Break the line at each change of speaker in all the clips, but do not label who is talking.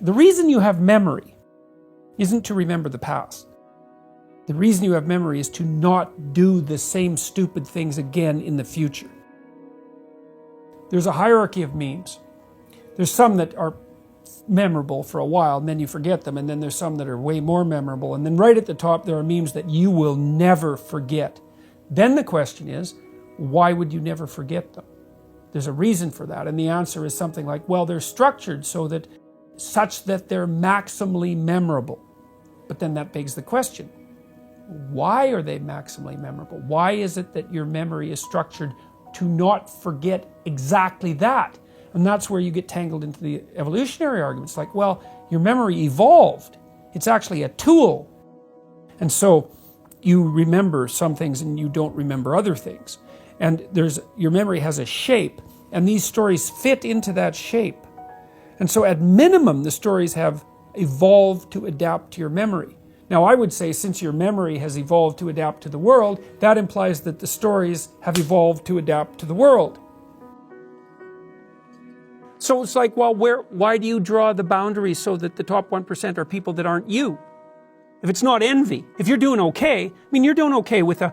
The reason you have memory isn't to remember the past. The reason you have memory is to not do the same stupid things again in the future. There's a hierarchy of memes. There's some that are memorable for a while and then you forget them, and then there's some that are way more memorable, and then right at the top there are memes that you will never forget. Then the question is, why would you never forget them? There's a reason for that, and the answer is something like, well, they're structured such that they're maximally memorable. But then that begs the question, why are they maximally memorable? Why is it that your memory is structured to not forget exactly that? And that's where you get tangled into the evolutionary arguments. Like, well, your memory evolved. It's actually a tool. And so you remember some things and you don't remember other things. And your memory has a shape, and these stories fit into that shape. And so at minimum, the stories have evolved to adapt to your memory. Now, I would say since your memory has evolved to adapt to the world, that implies that the stories have evolved to adapt to the world. So it's like, well, why do you draw the boundaries so that the top 1% are people that aren't you? If it's not envy, if you're doing okay, I mean, you're doing okay with an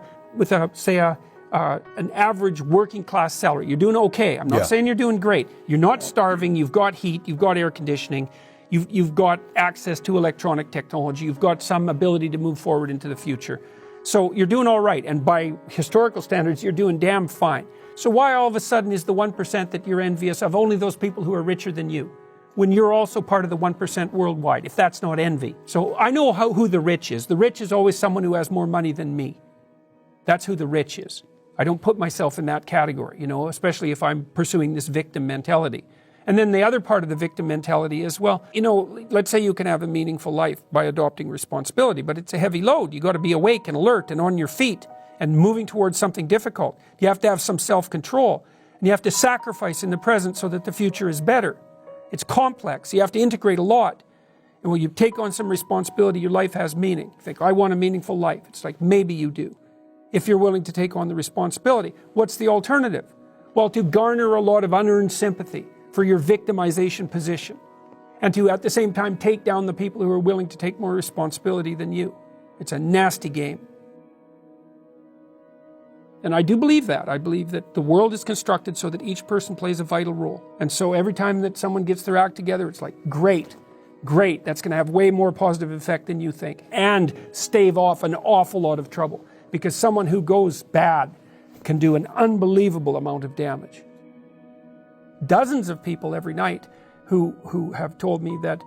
average working class salary. You're doing okay. I'm not saying you're doing great. You're not starving. You've got heat. You've got air conditioning. You've got access to electronic technology. You've got some ability to move forward into the future. So you're doing all right. And by historical standards, you're doing damn fine. So why all of a sudden is the 1% that you're envious of only those people who are richer than you, when you're also part of the 1% worldwide, if that's not envy? So I know who the rich is. The rich is always someone who has more money than me. That's who the rich is. I don't put myself in that category, especially if I'm pursuing this victim mentality. And then the other part of the victim mentality is, well, let's say you can have a meaningful life by adopting responsibility, but it's a heavy load. You got to be awake and alert and on your feet and moving towards something difficult. You have to have some self-control, and you have to sacrifice in the present so that the future is better. It's complex. You have to integrate a lot. And when you take on some responsibility, your life has meaning. You think, I want a meaningful life. It's like, maybe you do, if you're willing to take on the responsibility. What's the alternative? Well, to garner a lot of unearned sympathy for your victimization position, and to at the same time take down the people who are willing to take more responsibility than you. It's a nasty game. And I do believe that. I believe that the world is constructed so that each person plays a vital role. And so every time that someone gets their act together, it's like, great, that's going to have way more positive effect than you think, and stave off an awful lot of trouble. Because someone who goes bad can do an unbelievable amount of damage. Dozens of people every night who have told me that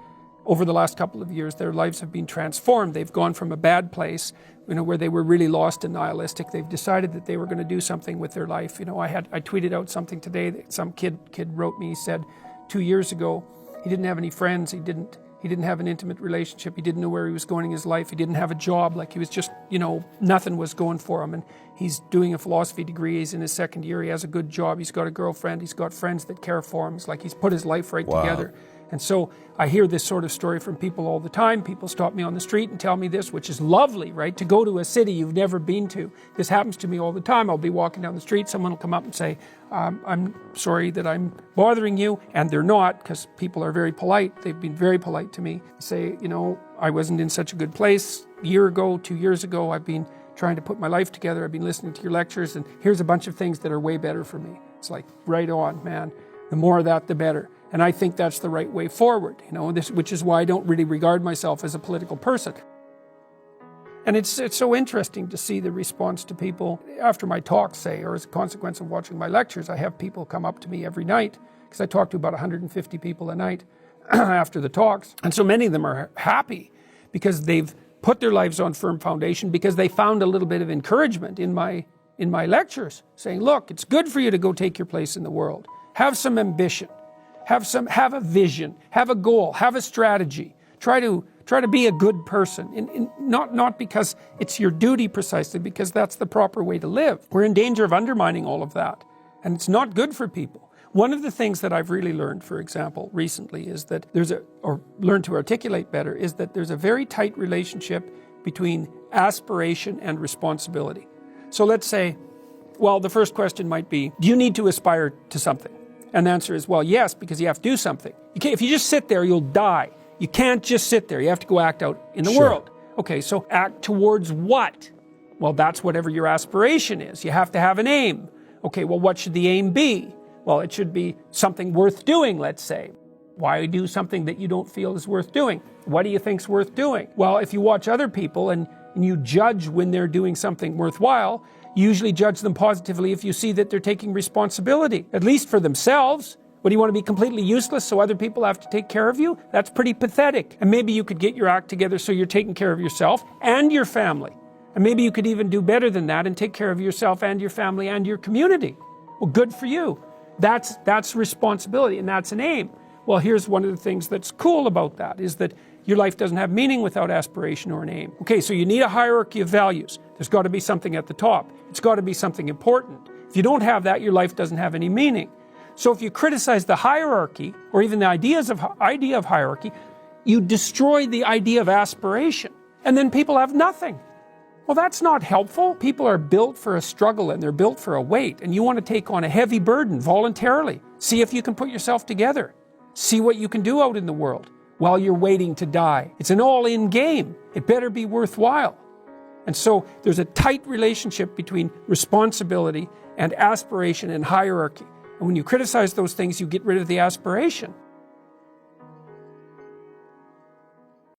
over the last couple of years, their lives have been transformed. They've gone from a bad place, where they were really lost and nihilistic. They've decided that they were going to do something with their life. I tweeted out something today that some kid wrote me. He said 2 years ago, he didn't have any friends. He didn't have an intimate relationship. He didn't know where he was going in his life. He didn't have a job. Like, he was just, nothing was going for him. And he's doing a philosophy degree. He's in his second year. He has a good job. He's got a girlfriend. He's got friends that care for him. It's like he's put his life right together. And so I hear this sort of story from people all the time. People stop me on the street and tell me this, which is lovely, right? To go to a city you've never been to. This happens to me all the time. I'll be walking down the street. Someone will come up and say, I'm sorry that I'm bothering you. And they're not, because people are very polite. They've been very polite to me. Say, I wasn't in such a good place a year ago, 2 years ago. I've been trying to put my life together. I've been listening to your lectures, and here's a bunch of things that are way better for me. It's like, right on, man. The more of that, the better. And I think that's the right way forward, which is why I don't really regard myself as a political person. And it's so interesting to see the response to people after my talks, say, or as a consequence of watching my lectures. I have people come up to me every night, because I talk to about 150 people a night after the talks. And so many of them are happy because they've put their lives on firm foundation, because they found a little bit of encouragement in my lectures, saying, look, it's good for you to go take your place in the world. Have some ambition. Have a vision, have a goal, have a strategy. Try to be a good person, not because it's your duty precisely, because that's the proper way to live. We're in danger of undermining all of that, and it's not good for people. One of the things that I've really learned, for example, recently is that learned to articulate better, is that there's a very tight relationship between aspiration and responsibility. So let's say, well, the first question might be, do you need to aspire to something? And the answer is, well, yes, because you have to do something. If you just sit there, you'll die. You can't just sit there. You have to go act out in the world. Okay, so act towards what? Well, that's whatever your aspiration is. You have to have an aim. Okay, well, what should the aim be? Well, it should be something worth doing, let's say. Why do something that you don't feel is worth doing? What do you think's worth doing? Well, if you watch other people and you judge when they're doing something worthwhile, you usually judge them positively if you see that they're taking responsibility, at least for themselves. What, do you want to be completely useless so other people have to take care of you? That's pretty pathetic. And maybe you could get your act together so you're taking care of yourself and your family. And maybe you could even do better than that and take care of yourself and your family and your community. Well, good for you. That's responsibility, and that's an aim. Well, here's one of the things that's cool about that, is that your life doesn't have meaning without aspiration or an aim. Okay, so you need a hierarchy of values. There's got to be something at the top. It's got to be something important. If you don't have that, your life doesn't have any meaning. So if you criticize the hierarchy, or even the idea of hierarchy, you destroy the idea of aspiration. And then people have nothing. Well, that's not helpful. People are built for a struggle and they're built for a weight, and you want to take on a heavy burden voluntarily. See if you can put yourself together. See what you can do out in the world while you're waiting to die. It's an all-in game. It better be worthwhile. And so there's a tight relationship between responsibility and aspiration and hierarchy. And when you criticize those things, you get rid of the aspiration.